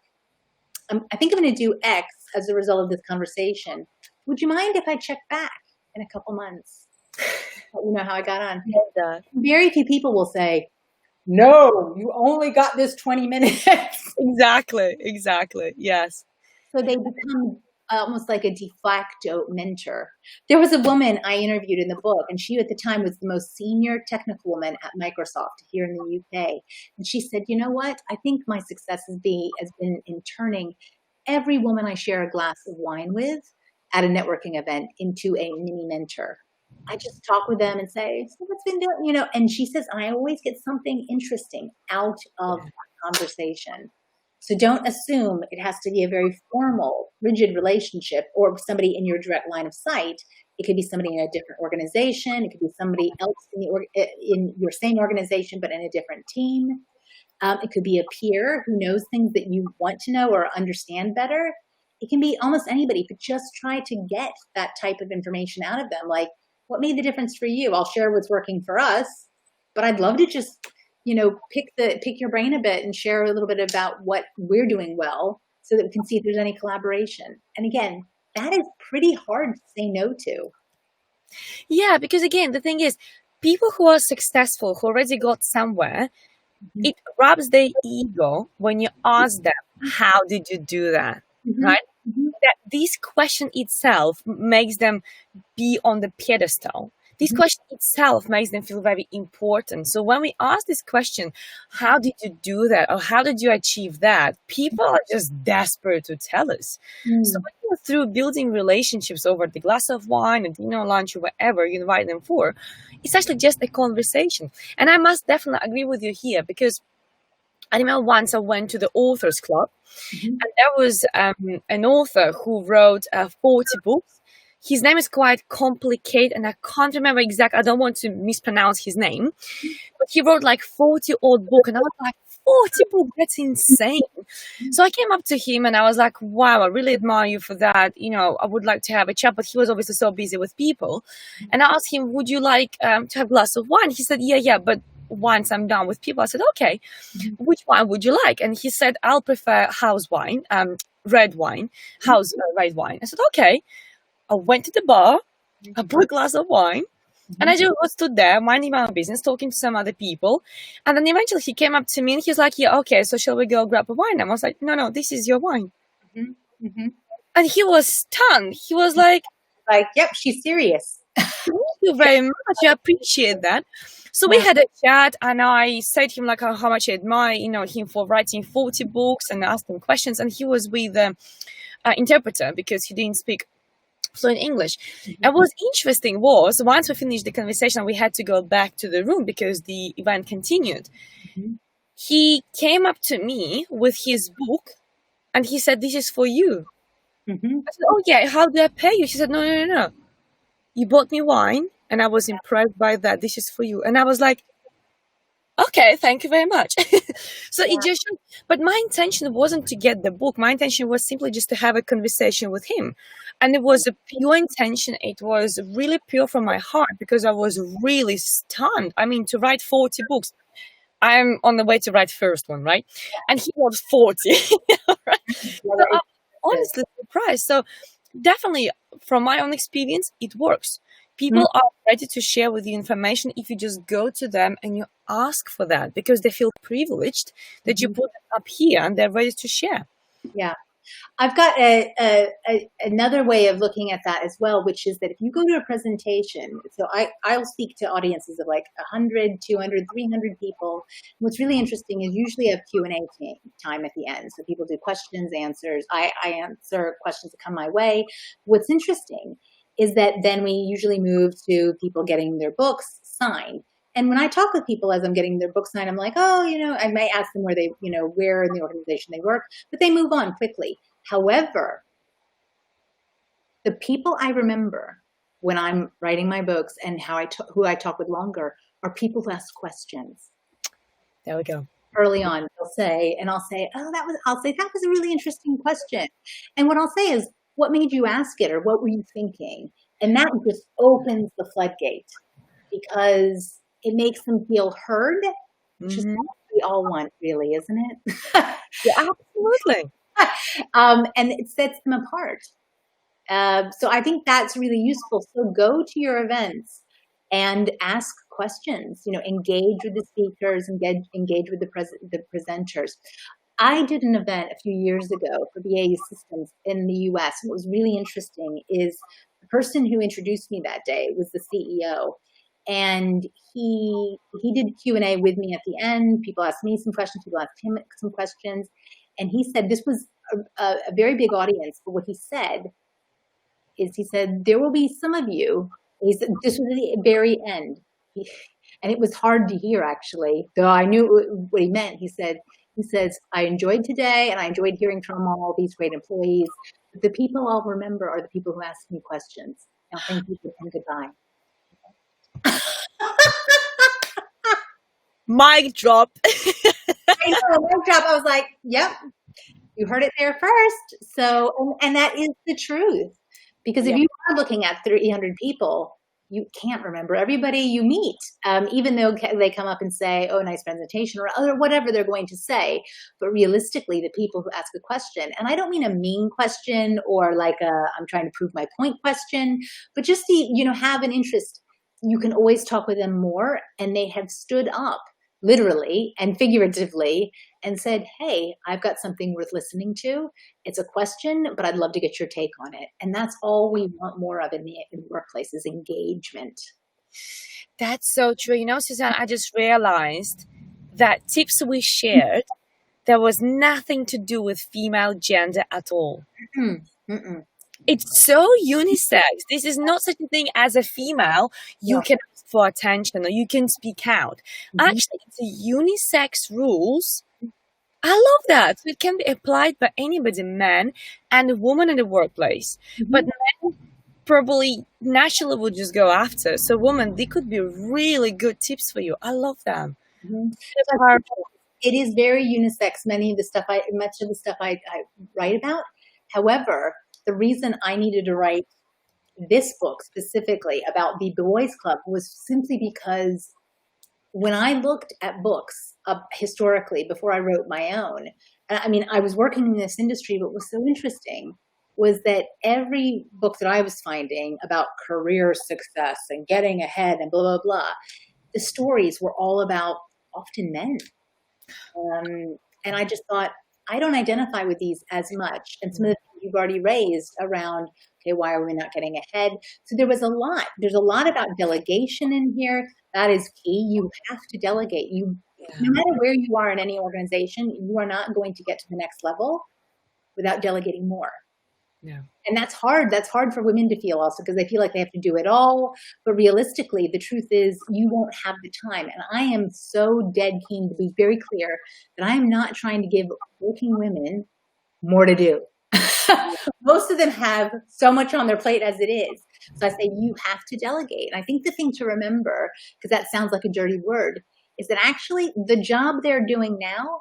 [SPEAKER 2] I think I'm going to do X as a result of this conversation. Would you mind if I check back in a couple months? Let you know how I got on.
[SPEAKER 1] Yeah.
[SPEAKER 2] Very few people will say, no, you only got this 20 minutes.
[SPEAKER 1] Exactly. Yes.
[SPEAKER 2] So they become almost like a de facto mentor. There was a woman I interviewed in the book, and she at the time was the most senior technical woman at Microsoft here in the UK. And she said, you know what? I think my success has been in turning every woman I share a glass of wine with at a networking event into a mini mentor. I just talk with them and say, so what's been doing, you know, and she says, I always get something interesting out of the conversation. So don't assume it has to be a very formal, rigid relationship or somebody in your direct line of sight. It could be somebody in a different organization. It could be somebody else in your same organization, but in a different team. It could be a peer who knows things that you want to know or understand better. It can be almost anybody, but just try to get that type of information out of them. Like, what made the difference for you? I'll share what's working for us, but I'd love to just, you know, pick your brain a bit and share a little bit about what we're doing well so that we can see if there's any collaboration. And again, that is pretty hard to say no to.
[SPEAKER 1] Yeah, because again, the thing is, people who are successful, who already got somewhere, it rubs their ego when you ask them, how did you do that? Right? That this question itself makes them be on the pedestal. This question itself makes them feel very important. So when we ask this question, how did you do that? Or how did you achieve that? People are just desperate to tell us. So through building relationships over the glass of wine and dinner, lunch, or whatever you invite them for, it's actually just a conversation. And I must definitely agree with you here, because I remember once I went to the authors club, and there was an author who wrote 40 books. His name is quite complicated, and I can't remember exactly. I don't want to mispronounce his name, but he wrote like 40 odd books, and I was like, 40 books, that's insane. So I came up to him and I was like, wow, I really admire you for that. You know, I would like to have a chat, but he was obviously so busy with people. And I asked him, would you like to have a glass of wine? He said, yeah, but once I'm done with people. I said, okay, which wine would you like? And he said, I'll prefer house wine, red wine, house red wine. I said, okay. I went to the bar, I bought a glass of wine, and I just stood there, minding my own business, talking to some other people. And then eventually he came up to me and he's like, yeah, okay, so shall we go grab a wine? And I was like, no, this is your wine. And he was stunned. He was like,
[SPEAKER 2] yep, she's serious.
[SPEAKER 1] Thank you very much. I appreciate that. So we had a chat, and I said to him like how much I admire, him for writing 40 books and asking questions. And he was with the interpreter because he didn't speak fluent English. And what's interesting was, once we finished the conversation, we had to go back to the room because the event continued. He came up to me with his book, and he said, "This is for you." I said, "Oh yeah, how do I pay you?" She said, "No. You bought me wine, and I was impressed by that. This is for you." And I was like, okay, thank you very much. So it just, but my intention wasn't to get the book. My intention was simply just to have a conversation with him. And it was a pure intention. It was really pure from my heart because I was really stunned. I mean, to write 40 books, I'm on the way to write first one, right? And he wrote 40. Right? So I'm honestly surprised. So definitely from my own experience, it works. People are ready to share with you information if you just go to them and you ask for that because they feel privileged that you put them up here and they're ready to share.
[SPEAKER 2] Yeah. I've got another way of looking at that as well, which is that if you go to a presentation, so I'll speak to audiences of like 100, 200, 300 people. What's really interesting is usually a Q&A time at the end. So people do questions, answers. I answer questions that come my way. What's interesting is that then we usually move to people getting their books signed. And when I talk with people as I'm getting their book signed, I'm like, I might ask them where they, where in the organization they work, but they move on quickly. However, the people I remember when I'm writing my books and who I talk with longer are people who ask questions.
[SPEAKER 1] There we go.
[SPEAKER 2] Early on, they'll say, and I'll say, that was a really interesting question. And what I'll say is, what made you ask it, or what were you thinking? And that just opens the floodgate, because it makes them feel heard, which is
[SPEAKER 1] Mhm.
[SPEAKER 2] what we all want, really, isn't it?
[SPEAKER 1] Yeah, absolutely.
[SPEAKER 2] And it sets them apart. So I think that's really useful. So go to your events and ask questions, engage with the speakers, engage with the presenters. I did an event a few years ago for BAE Systems in the US. And what was really interesting is the person who introduced me that day was the CEO. And he did Q&A with me at the end. People asked me some questions, people asked him some questions. And he said, this was a very big audience, but what he said, there will be some of you, this was at the very end. And it was hard to hear, actually, though I knew what he meant. He says, I enjoyed today, and I enjoyed hearing from all these great employees. But the people I'll remember are the people who asked me questions. Now, thank you and goodbye.
[SPEAKER 1] Mic drop.
[SPEAKER 2] I know, mic drop. I was like, yep, you heard it there first. So, and that is the truth. Because if you are looking at 300 people, you can't remember everybody you meet, even though they come up and say, oh, nice presentation, or whatever they're going to say. But realistically, the people who ask a question, and I don't mean a mean question or like I'm trying to prove my point question, but just have an interest. You can always talk with them more, and they have stood up literally and figuratively and said, hey, I've got something worth listening to. It's a question, but I'd love to get your take on it. And that's all we want more of in the workplace is engagement.
[SPEAKER 1] That's so true. Suzanne, I just realized that tips we shared, there was nothing to do with female gender at all.
[SPEAKER 2] Mm-mm.
[SPEAKER 1] It's so unisex. This is not such a thing as a female. You can ask for attention or you can speak out. Actually, it's a unisex rules. I love that. So it can be applied by anybody, man and a woman in the workplace. But men probably naturally would just go after. So women, they could be really good tips for you. I love them.
[SPEAKER 2] It is very unisex. Much of the stuff I write about. However, the reason I needed to write this book specifically about the Boys Club was simply because when I looked at books historically before I wrote my own, I mean, I was working in this industry, but what was so interesting was that every book that I was finding about career success and getting ahead and blah, blah, blah, the stories were all about often men. And I just thought, I don't identify with these as much. And some of the things you've already raised around, okay, why are we not getting ahead? So there's a lot about delegation in here. That is key. You have to delegate. No matter where you are in any organization, you are not going to get to the next level without delegating more.
[SPEAKER 1] Yeah.
[SPEAKER 2] And that's hard. That's hard for women to feel also because they feel like they have to do it all. But realistically, the truth is you won't have the time. And I am so dead keen to be very clear that I am not trying to give working women more to do. Most of them have so much on their plate as it is. So I say you have to delegate. And I think the thing to remember, because that sounds like a dirty word, is that actually the job they're doing now,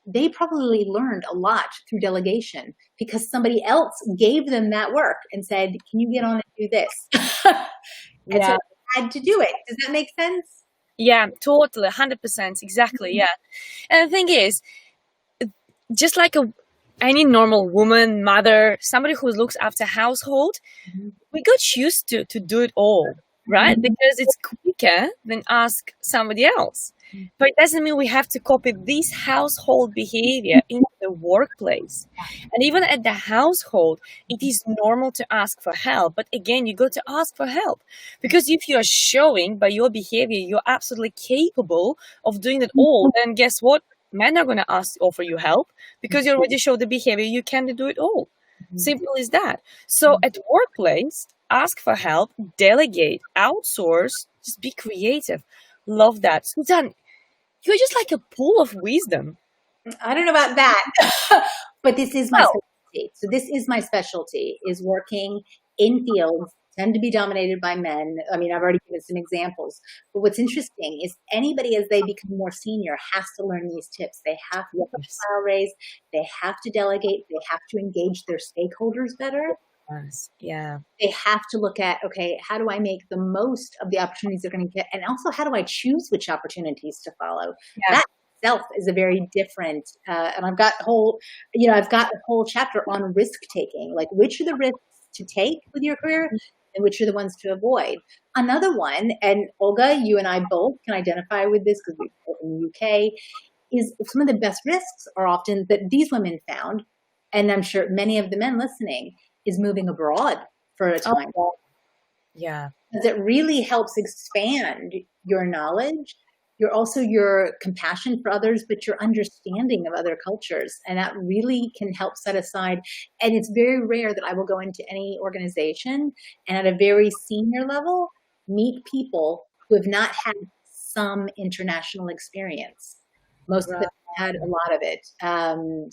[SPEAKER 2] they probably learned a lot through delegation because somebody else gave them that work and said, can you get on and do this? And so they had to do it. Does that make sense?
[SPEAKER 1] Yeah, totally. 100%. Exactly. Yeah. And the thing is, just like any normal woman, mother, somebody who looks after household, we got used to do it all, right? Because it's quicker than ask somebody else. But it doesn't mean we have to copy this household behavior into the workplace. And even at the household, it is normal to ask for help. But again, you got to ask for help. Because if you are showing by your behavior, you're absolutely capable of doing it all, then guess what? Men are going to offer you help because you already show the behavior. You can do it all. Simple as that. So at workplace, ask for help, delegate, outsource, just be creative. Love that. Suzanne, you're just like a pool of wisdom.
[SPEAKER 2] I don't know about that, but this is my specialty. So this is my specialty, is working in fields tend to be dominated by men. I mean, I've already given some examples. But what's interesting is anybody, as they become more senior, has to learn these tips. They have to get a file raised. They have to delegate. They have to engage their stakeholders better.
[SPEAKER 1] Yes. Yeah.
[SPEAKER 2] They have to look at, okay, how do I make the most of the opportunities they're going to get? And also, how do I choose which opportunities to follow?
[SPEAKER 1] Yeah.
[SPEAKER 2] That itself is a very different, and I've got a whole chapter on risk taking, like which are the risks to take with your career and which are the ones to avoid. Another one, and Olga, you and I both can identify with this because we're in the UK, is some of the best risks are often that these women found, and I'm sure many of the men listening, is moving abroad for a time.
[SPEAKER 1] Oh, yeah.
[SPEAKER 2] Because it really helps expand your knowledge, your compassion for others, but your understanding of other cultures. And that really can help set aside. And it's very rare that I will go into any organization and at a very senior level, meet people who have not had some international experience. Most of them had a lot of it. And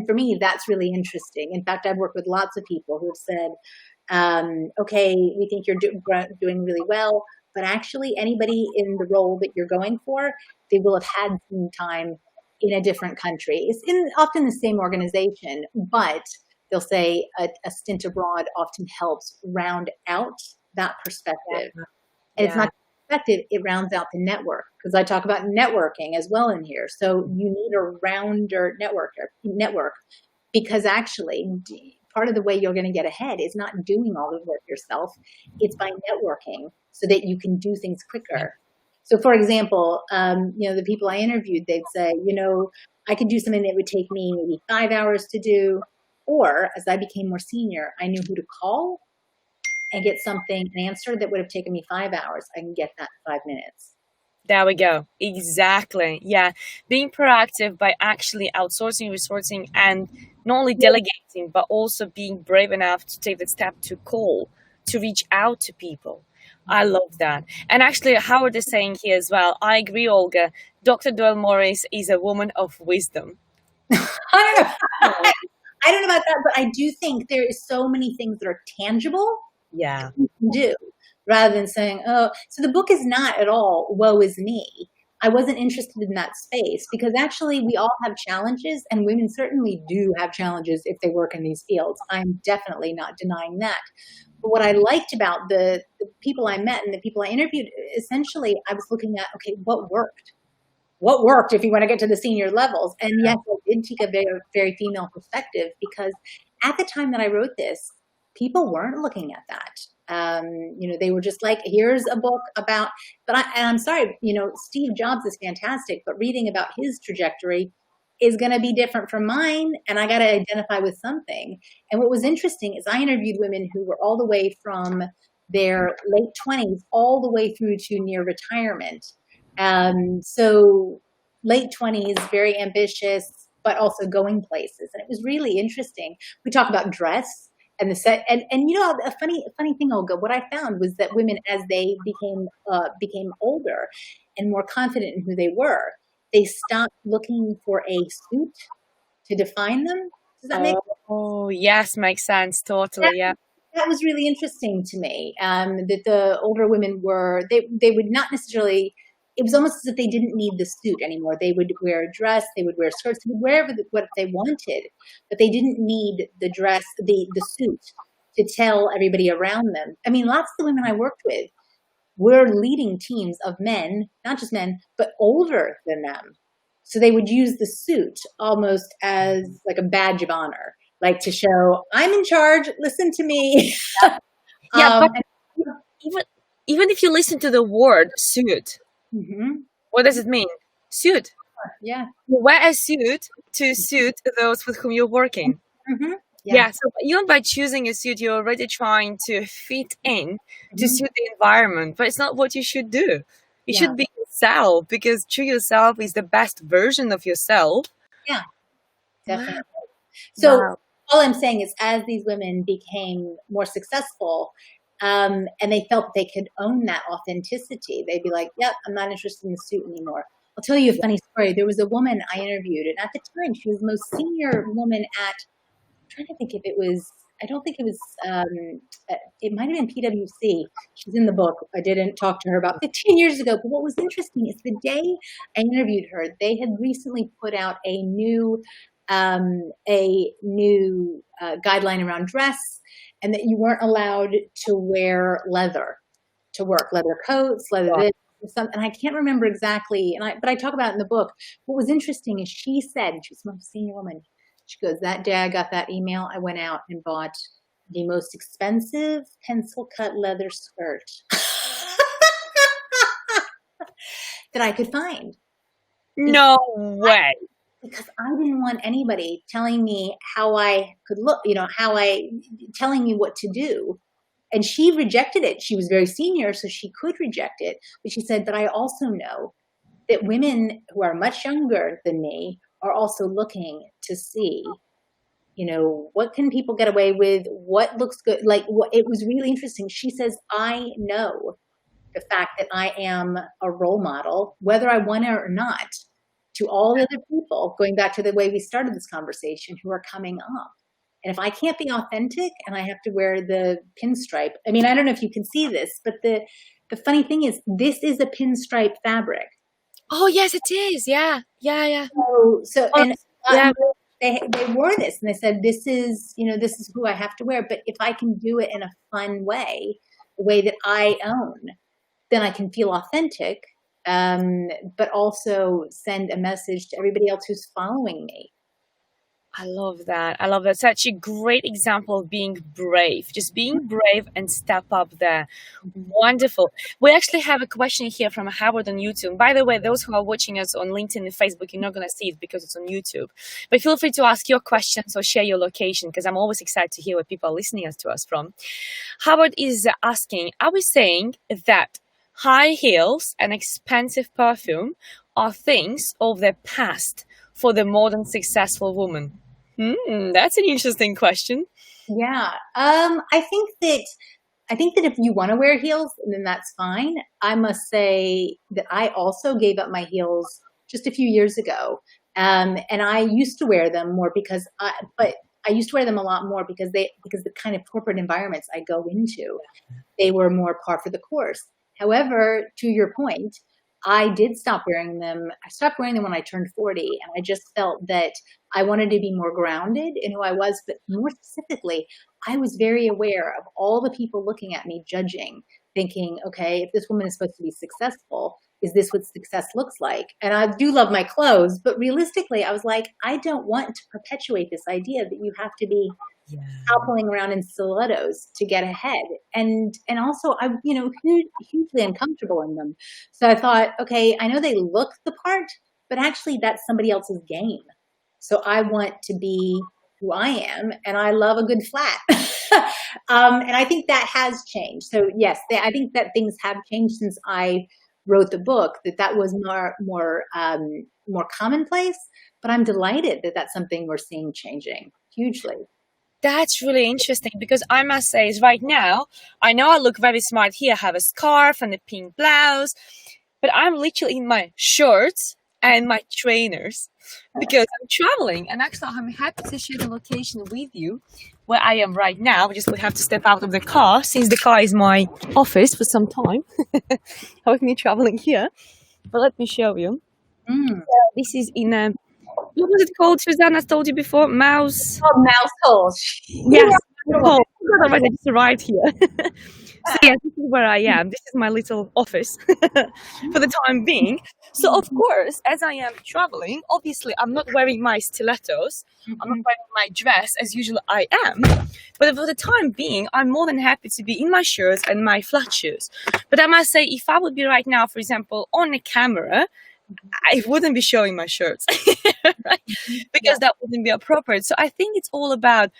[SPEAKER 2] for me, that's really interesting. In fact, I've worked with lots of people who have said, okay, we think you're doing really well, but actually anybody in the role that you're going for, they will have had some time in a different country. It's often the same organization, but they'll say a stint abroad often helps round out that perspective. And it's not perspective, it rounds out the network, because I talk about networking as well in here. So you need a rounder network, because actually part of the way you're going to get ahead is not doing all the work yourself. It's by networking so that you can do things quicker. So for example, the people I interviewed, they'd say, I could do something that would take me maybe 5 hours to do. Or as I became more senior, I knew who to call and get an answer that would have taken me 5 hours. I can get that in 5 minutes.
[SPEAKER 1] There we go. Exactly. Yeah. Being proactive by actually outsourcing, resourcing, and not only delegating, but also being brave enough to take the step to call, to reach out to people. I love that. And actually, Howard is saying here as well, I agree, Olga. Dr. Doyle-Morris is a woman of wisdom.
[SPEAKER 2] I don't know about that, but I do think there is so many things that are tangible.
[SPEAKER 1] Yeah.
[SPEAKER 2] You can do, rather than saying, oh, so the book is not at all, woe is me. I wasn't interested in that space because actually we all have challenges, and women certainly do have challenges if they work in these fields. I'm definitely not denying that. But what I liked about the people I met and the people I interviewed, essentially I was looking at, okay, what worked? What worked if you want to get to the senior levels? And yes, I did take a very, very female perspective, because at the time that I wrote this, people weren't looking at that. They were just like, here's a book about, I'm sorry, Steve Jobs is fantastic, but reading about his trajectory is going to be different from mine. And I got to identify with something. And what was interesting is I interviewed women who were all the way from their late 20s, all the way through to near retirement. So late 20s, very ambitious, but also going places. And it was really interesting. We talk about dress. And the set, and a funny thing, Olga, what I found was that women, as they became older and more confident in who they were, they stopped looking for a suit to define them. Does that make sense?
[SPEAKER 1] Oh, yes, makes sense. Totally, yeah.
[SPEAKER 2] That was really interesting to me. That the older women they would not necessarily. It was almost as if they didn't need the suit anymore. They would wear a dress, they would wear skirts, they would wear what they wanted, but they didn't need the dress, the suit to tell everybody around them. I mean, lots of the women I worked with were leading teams of men, not just men, but older than them. So they would use the suit almost as like a badge of honor, like to show, I'm in charge, listen to me.
[SPEAKER 1] Yeah, but even if you listen to the word suit, what does it mean? Suit.
[SPEAKER 2] Yeah.
[SPEAKER 1] You wear a suit to suit those with whom you're working. Yeah. So even by choosing a suit, you're already trying to fit in to suit the environment, but it's not what you should do. You should be yourself, because true yourself is the best version of yourself.
[SPEAKER 2] Yeah, definitely. So all I'm saying is, as these women became more successful, and they felt they could own that authenticity, they'd be like, yep, I'm not interested in the suit anymore. I'll tell you a funny story. There was a woman I interviewed, and at the time, she was the most senior woman at, I'm trying to think if it was, I don't think it was, it might have been PwC. She's in the book. I didn't talk to her about 15 years ago. But what was interesting is the day I interviewed her, they had recently put out a new guideline around dress. and that you weren't allowed to wear leather to work, leather coats, leather this, and I can't remember exactly, but I talk about it in the book. What was interesting is she said, and she was the most senior woman, she goes, that day I got that email, I went out and bought the most expensive pencil cut leather skirt that I could find.
[SPEAKER 1] No way.
[SPEAKER 2] Because I didn't want anybody telling me how I could look, telling me what to do. And she rejected it. She was very senior, so she could reject it. But she said, but I also know that women who are much younger than me are also looking to see, what can people get away with? What looks good? It was really interesting. She says, I know the fact that I am a role model, whether I want it or not, to all the other people, going back to the way we started this conversation, who are coming up. And if I can't be authentic and I have to wear the pinstripe, I mean, I don't know if you can see this, but the funny thing is, this is a pinstripe fabric.
[SPEAKER 1] Oh, yes, it is. Yeah.
[SPEAKER 2] They wore this and they said, this is who I have to wear. But if I can do it in a fun way, the way that I own, then I can feel authentic, but also send a message to everybody else who's following me.
[SPEAKER 1] I love that. Such a great example of being brave. Just being brave and step up there. Wonderful. We actually have a question here from Howard on YouTube. By the way, those who are watching us on LinkedIn and Facebook, you're not going to see it because it's on YouTube. But feel free to ask your questions or share your location, because I'm always excited to hear where people are listening to us from. Howard is asking, are we saying that high heels and expensive perfume are things of the past for the modern successful woman? That's an interesting question.
[SPEAKER 2] Yeah. I think that if you want to wear heels, then that's fine. I must say that I also gave up my heels just a few years ago. And I used to wear them more but I used to wear them a lot more because the kind of corporate environments I go into, they were more par for the course. However, to your point, I did stop wearing them. I stopped wearing them when I turned 40, and I just felt that I wanted to be more grounded in who I was. But more specifically, I was very aware of all the people looking at me, judging, thinking, okay, if this woman is supposed to be successful, is this what success looks like? And I do love my clothes, but realistically, I was like, I don't want to perpetuate this idea that you have to be hobbling around in stilettos to get ahead. And also I'm, hugely uncomfortable in them. So I thought, okay, I know they look the part, but actually that's somebody else's game. So I want to be who I am, and I love a good flat. And I think that has changed. So yes, I think that things have changed since I wrote the book, that was more commonplace, but I'm delighted that that's something we're seeing changing hugely.
[SPEAKER 1] That's really interesting, because I must say is right now, I know I look very smart here. I have a scarf and a pink blouse, but I'm literally in my shorts and my trainers because I'm traveling. And actually, I'm happy to share the location with you where I am right now. We have to step out of the car, since the car is my office for some time. With me traveling here. But let me show you. This is in a... What was it called, Suzanne? I told you before. Mouse
[SPEAKER 2] Hole.
[SPEAKER 1] Yes. Oh, I just arrived here. So yeah, this is where I am. This is my little office for the time being. So of course, as I am traveling, obviously I'm not wearing my stilettos. I'm not wearing my dress as usual I am. But for the time being, I'm more than happy to be in my shirts and my flat shoes. But I must say, if I would be right now, for example, on a camera, I wouldn't be showing my shirts, right? Because that wouldn't be appropriate. So I think it's all about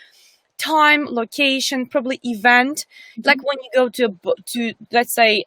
[SPEAKER 1] time, location, probably event. Like when you go to let's say,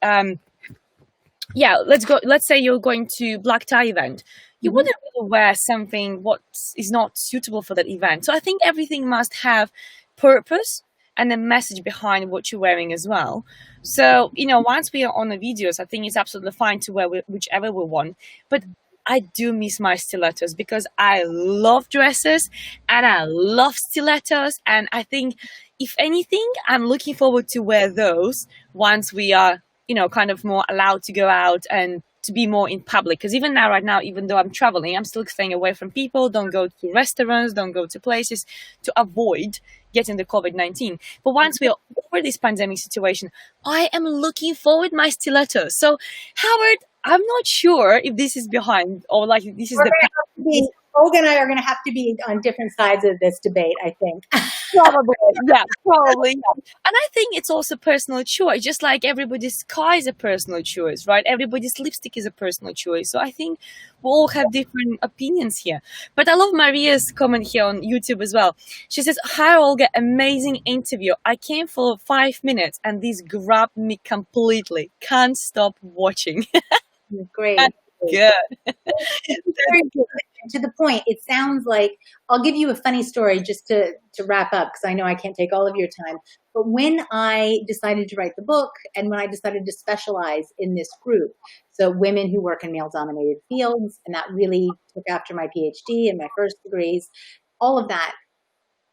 [SPEAKER 1] let's say you're going to black tie event. You wouldn't really wear something what is not suitable for that event. So I think everything must have purpose and a message behind what you're wearing as well. So, once we are on the videos, I think it's absolutely fine to wear whichever we want. But I do miss my stilettos because I love dresses and I love stilettos. And I think, if anything, I'm looking forward to wear those once we are, kind of more allowed to go out and to be more in public, because even now, right now, even though I'm traveling, I'm still staying away from people, don't go to restaurants, don't go to places, to avoid getting the COVID-19. But once we are over this pandemic situation, I am looking forward my stilettos. So Howard, I'm not sure if this is behind or like this is
[SPEAKER 2] Olga and I are going to have to be on different sides of this debate, I think.
[SPEAKER 1] Probably, yeah, probably. Yeah. And I think it's also personal choice, just like everybody's car is a personal choice, right? Everybody's lipstick is a personal choice. So I think we all have different opinions here. But I love Maria's comment here on YouTube as well. She says, "Hi, Olga, amazing interview. I came for 5 minutes and this grabbed me completely. Can't stop watching."
[SPEAKER 2] Great.
[SPEAKER 1] Good.
[SPEAKER 2] Very good. To the point, it sounds like, I'll give you a funny story just to wrap up, because I know I can't take all of your time. But when I decided to write the book and when I decided to specialize in this group, so women who work in male-dominated fields, and that really took after my PhD and my first degrees, all of that,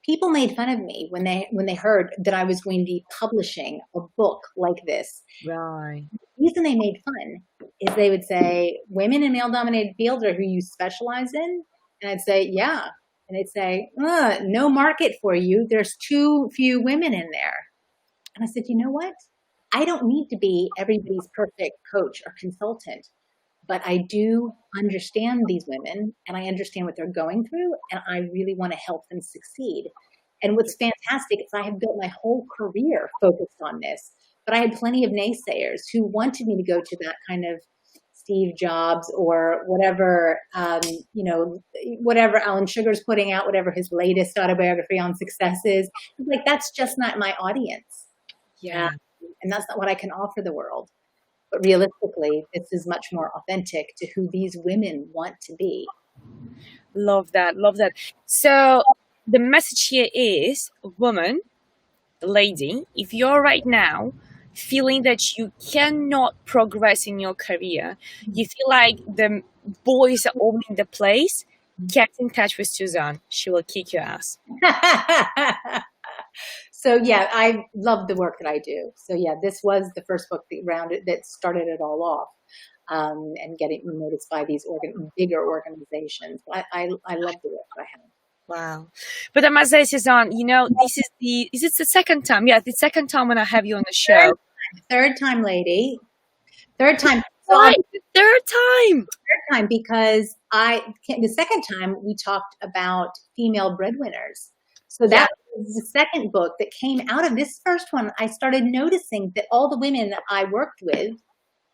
[SPEAKER 2] people made fun of me when they heard that I was going to be publishing a book like this.
[SPEAKER 1] Right.
[SPEAKER 2] The reason they made fun is they would say, women in male-dominated fields are who you specialize in? And I'd say, yeah. And they'd say, no market for you. There's too few women in there. And I said, you know what? I don't need to be everybody's perfect coach or consultant, but I do understand these women and I understand what they're going through, and I really want to help them succeed. And what's fantastic is I have built my whole career focused on this, but I had plenty of naysayers who wanted me to go to that kind of Steve Jobs or whatever, whatever Alan Sugar's putting out, whatever his latest autobiography on success is. Like, that's just not my audience.
[SPEAKER 1] Yeah.
[SPEAKER 2] And that's not what I can offer the world. But realistically, this is much more authentic to who these women want to be.
[SPEAKER 1] Love that. Love that. So the message here is, woman, lady, if you're right now feeling that you cannot progress in your career, you feel like the boys are owning the place, get in touch with Suzanne. She will kick your ass.
[SPEAKER 2] So yeah, I love the work that I do. So yeah, this was the first book that started it all off, and getting noticed by these bigger organizations. I love the work that I have.
[SPEAKER 1] Wow. But I must say, Suzanne, this is the second time. Yeah, the second time when I have you on the show.
[SPEAKER 2] Third time, lady. Third time.
[SPEAKER 1] Why? Third time,
[SPEAKER 2] because the second time we talked about female breadwinners. So that was the second book that came out of this first one. I started noticing that all the women that I worked with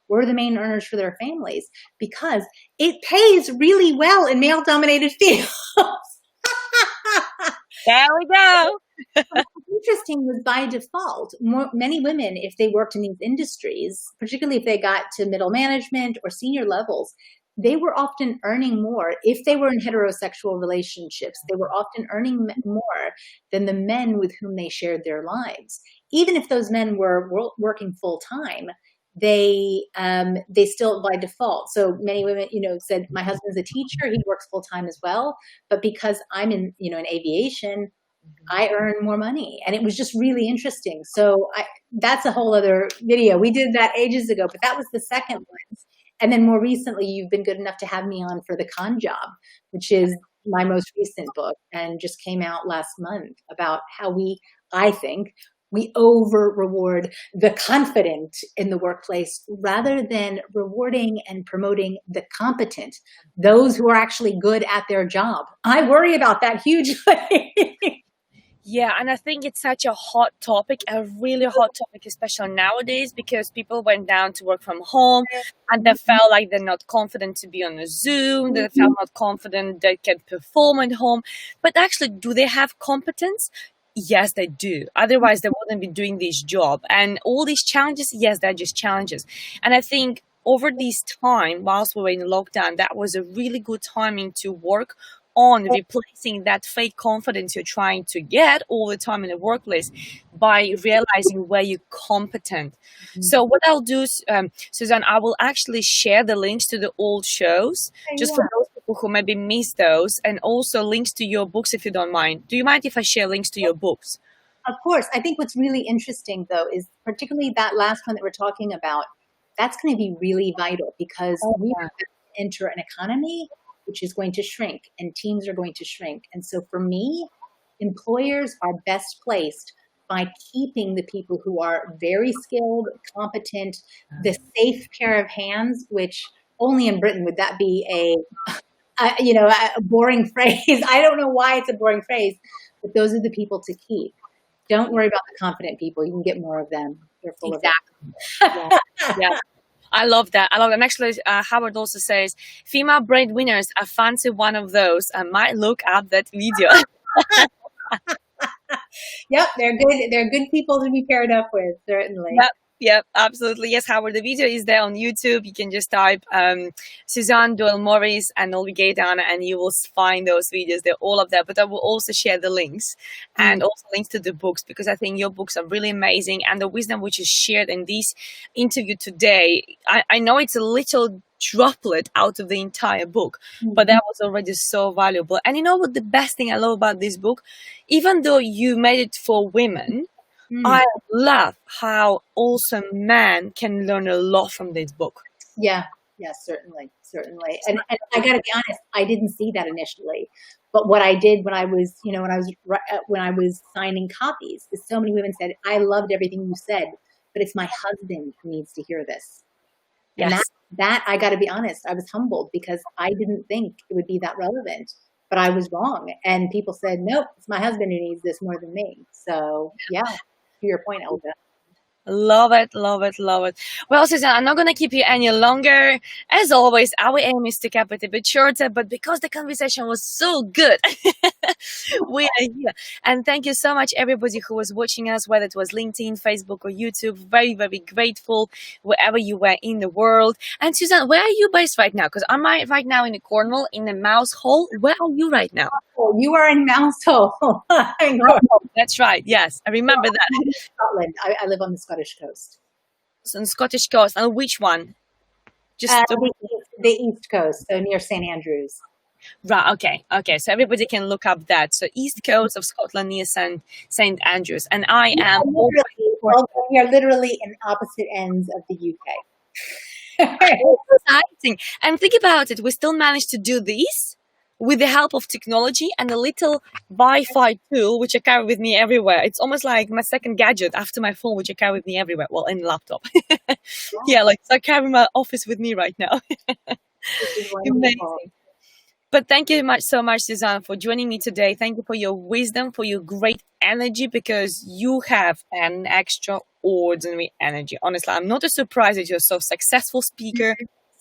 [SPEAKER 2] were the main earners for their families, because it pays really well in male-dominated fields.
[SPEAKER 1] There we go.
[SPEAKER 2] What's interesting was, by default, many women, if they worked in these industries, particularly if they got to middle management or senior levels, they were often earning more. If they were in heterosexual relationships, they were often earning more than the men with whom they shared their lives. Even if those men were working full time, they still, by default. So many women, said, my husband's a teacher, he works full time as well, but because I'm in aviation, I earn more money. And it was just really interesting. So that's a whole other video. We did that ages ago, but that was the second one. And then more recently, you've been good enough to have me on for The Con Job, which is my most recent book and just came out last month, about how I think we over-reward the confident in the workplace rather than rewarding and promoting the competent, those who are actually good at their job. I worry about that hugely.
[SPEAKER 1] Yeah, and I think it's such a hot topic, a really hot topic, especially nowadays, because people went down to work from home and they felt like they're not confident to be on a Zoom, they felt not confident they can perform at home. But actually, do they have competence? Yes, they do. Otherwise, they wouldn't be doing this job. And all these challenges, yes, they're just challenges. And I think over this time, whilst we were in lockdown, that was a really good timing to work on replacing that fake confidence you're trying to get all the time in the workplace by realizing where you're competent. So what I'll do, Suzanne, I will actually share the links to the old shows just for those people who maybe missed those, and also links to your books if you don't mind. Do you mind if I share links to your books?
[SPEAKER 2] Of course. I think what's really interesting, though, is particularly that last one that we're talking about. that's going to be really vital, because
[SPEAKER 1] Oh,
[SPEAKER 2] we
[SPEAKER 1] yeah.
[SPEAKER 2] enter an economy which is going to shrink, and teams are going to shrink. And so for me, employers are best placed by keeping the people who are very skilled, competent, the safe pair of hands, which only in Britain would that be a boring phrase. I don't know why it's a boring phrase, but those are the people to keep. Don't worry about the confident people. You can get more of them. They're full
[SPEAKER 1] Exactly.
[SPEAKER 2] of it.
[SPEAKER 1] Yeah. Yeah. I love that. I love that. And actually, Howard also says, female breadwinners, I fancy one of those. I might look up that video.
[SPEAKER 2] Yep, they're good. They're good people to be paired up with, certainly.
[SPEAKER 1] Yep. Yep, absolutely. Yes, Howard, the video is there on YouTube. You can just type Suzanne Doyle-Morris and Olga Geidane, and you will find those videos. They're all up there. But I will also share the links and also links to the books, because I think your books are really amazing. And the wisdom which is shared in this interview today, I know it's a little droplet out of the entire book, but that was already so valuable. And you know what the best thing I love about this book? Even though you made it for women, I love how also men can learn a lot from this book.
[SPEAKER 2] Yeah, certainly. And I got to be honest, I didn't see that initially, but what I did when I was, when I was signing copies, is so many women said, "I loved everything you said, but it's my husband who needs to hear this."
[SPEAKER 1] Yes.
[SPEAKER 2] And that I got to be honest, I was humbled, because I didn't think it would be that relevant, but I was wrong. And people said, "Nope, it's my husband who needs this more than me." So yeah. To your point, Olga.
[SPEAKER 1] Love it, love it, love it. Well, Suzanne, I'm not going to keep you any longer. As always, our aim is to keep it a bit shorter, but because the conversation was so good, we are here. And thank you so much, everybody who was watching us, whether it was LinkedIn, Facebook, or YouTube. Very, very grateful wherever you were in the world. And Suzanne, where are you based right now? Because I'm right now in Cornwall, in the Mouse Hole. Where are you right now?
[SPEAKER 2] Oh, you are in Mouse Hole.
[SPEAKER 1] That's right. Yes, I remember that.
[SPEAKER 2] Scotland. I live on the Scottish coast.
[SPEAKER 1] So on the Scottish coast. And which one? Just
[SPEAKER 2] the East Coast, so near St Andrews.
[SPEAKER 1] Right. Okay. So everybody can look up that. So East Coast of Scotland near St Andrews, and I am.
[SPEAKER 2] We are literally in opposite ends of the UK.
[SPEAKER 1] Exciting. And think about it. We still managed to do this with the help of technology and a little Wi-Fi tool, which I carry with me everywhere. It's almost like my second gadget after my phone, which I carry with me everywhere. Well, in the laptop. Yeah, so I carry my office with me right now. Amazing. But thank you so much, Suzanne, for joining me today. Thank you for your wisdom, for your great energy, because you have an extraordinary energy. Honestly, I'm not surprised that you're so successful speaker,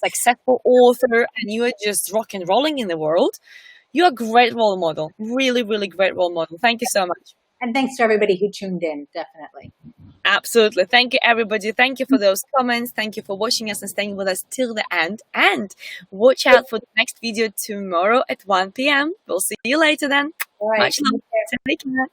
[SPEAKER 1] successful author, and you are just rock and rolling in the world. You're a great role model. Really, really great role model. Thank you so much.
[SPEAKER 2] And thanks to everybody who tuned in, definitely.
[SPEAKER 1] Absolutely. Thank you, everybody. Thank you for those comments. Thank you for watching us and staying with us till the end. And watch out for the next video tomorrow at 1 p.m. We'll see you later then.
[SPEAKER 2] All right.
[SPEAKER 1] Much love. Take care.